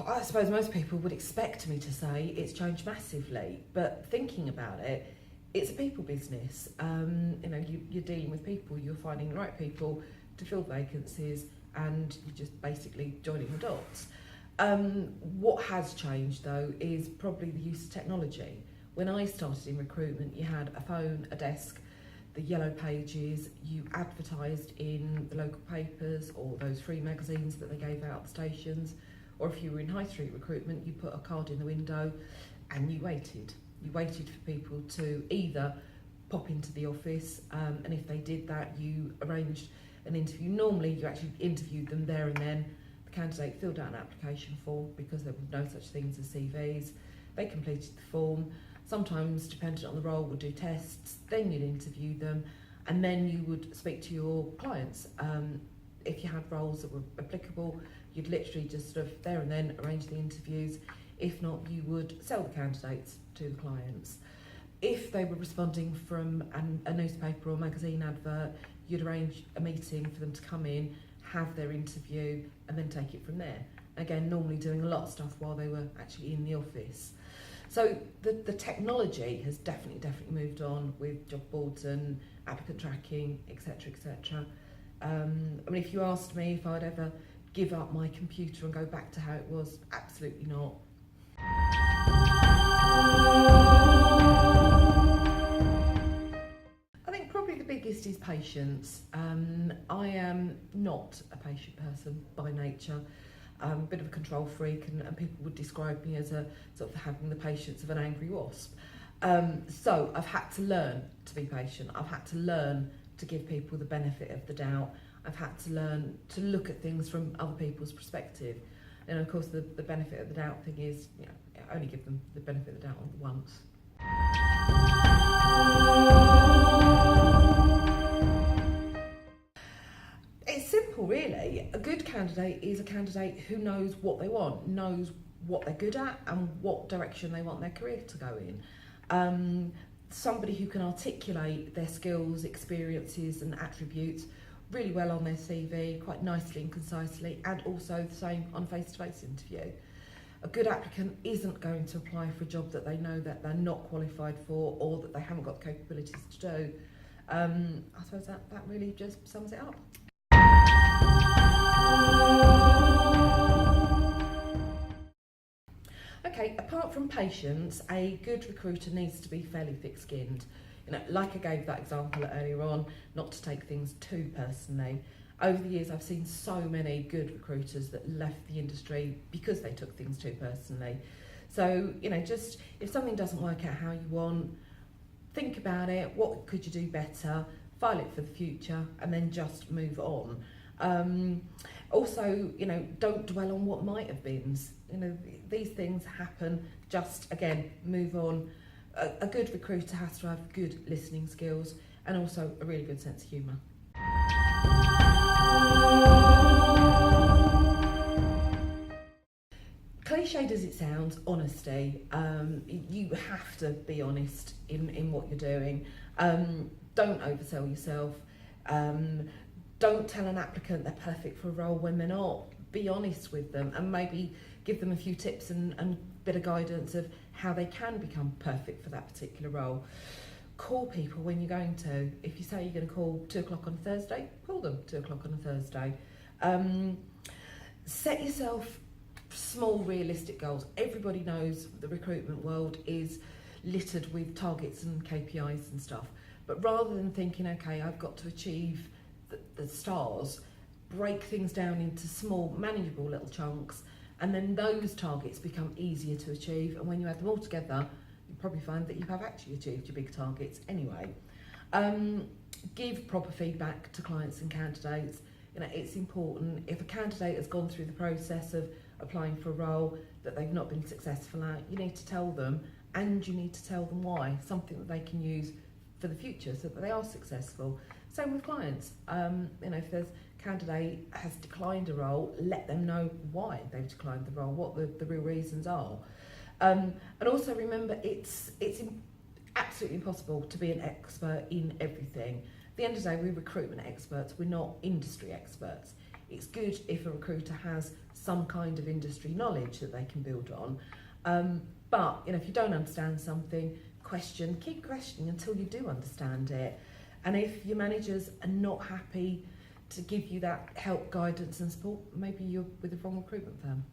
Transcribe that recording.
I suppose most people would expect me to say it's changed massively, but thinking about it, it's a people business. You're dealing with people, you're finding the right people to fill vacancies, and you're just basically joining the dots. What has changed though is probably the use of technology. When I started in recruitment, you had a phone, a desk, the yellow pages, you advertised in the local papers or those free magazines that they gave out at the stations, or if you were in high street recruitment, you put a card in the window and you waited. You waited for people to either pop into the office, and if they did that, you arranged an interview. Normally, you actually interviewed them there and then. The candidate filled out an application form because there were no such things as CVs. They completed the form. Sometimes, depending on the role, would do tests. Then you'd interview them, and then you would speak to your clients. If you had roles that were applicable, you'd literally just sort of there and then arrange the interviews. If not, you would sell the candidates to the clients. If they were responding from a newspaper or magazine advert, you'd arrange a meeting for them to come in, have their interview, and then take it from there. Again, normally doing a lot of stuff while they were actually in the office. So the technology has definitely moved on with job boards and applicant tracking, etc., etc. If you asked me if I'd ever give up my computer and go back to how it was, absolutely not. I think probably the biggest is patience. I am not a patient person by nature. I'm a bit of a control freak, and people would describe me as a sort of having the patience of an angry wasp. So I've had to learn to be patient. I've had to learn to give people the benefit of the doubt. I've had to learn to look at things from other people's perspective. And of course, the benefit of the doubt thing is, only give them the benefit of the doubt once. It's simple, really. A good candidate is a candidate who knows what they want, knows what they're good at and what direction they want their career to go in. Somebody who can articulate their skills, experiences and attributes really well on their CV, quite nicely and concisely, and also the same on a face-to-face interview. A good applicant isn't going to apply for a job that they know that they're not qualified for or that they haven't got the capabilities to do. I suppose that really just sums it up. Okay, apart from patience, a good recruiter needs to be fairly thick-skinned. Like I gave that example earlier on, not to take things too personally. Over the years, I've seen so many good recruiters that left the industry because they took things too personally. So, just if something doesn't work out how you want, think about it. What could you do better? File it for the future, and then just move on. Also, don't dwell on what might have been. These things happen. Just again, move on. A good recruiter has to have good listening skills and also a really good sense of humour. Cliched as it sounds, honesty. You have to be honest in what you're doing. Don't oversell yourself. Don't tell an applicant they're perfect for a role when they're not. Be honest with them and maybe give them a few tips and a bit of guidance of how they can become perfect for that particular role. Call people when you're going to. If you say you're going to call 2 o'clock on a Thursday, call them 2 o'clock on a Thursday. Set yourself small, realistic goals. Everybody knows the recruitment world is littered with targets and KPIs and stuff. But rather than thinking, okay, I've got to achieve the stars, break things down into small, manageable little chunks, and then those targets become easier to achieve. And when you add them all together, you probably find that you have actually achieved your big targets anyway. Give proper feedback to clients and candidates. It's important. If a candidate has gone through the process of applying for a role that they've not been successful at, you need to tell them, and you need to tell them why, something that they can use for the future so that they are successful. Same with clients. If there's a candidate has declined a role, let them know why they've declined the role, what the real reasons are. And also remember, it's absolutely impossible to be an expert in everything. At the end of the day, we're recruitment experts, we're not industry experts. It's good if a recruiter has some kind of industry knowledge that they can build on. But if you don't understand something, keep questioning until you do understand it. And if your managers are not happy to give you that help, guidance and support, maybe you're with the wrong recruitment firm.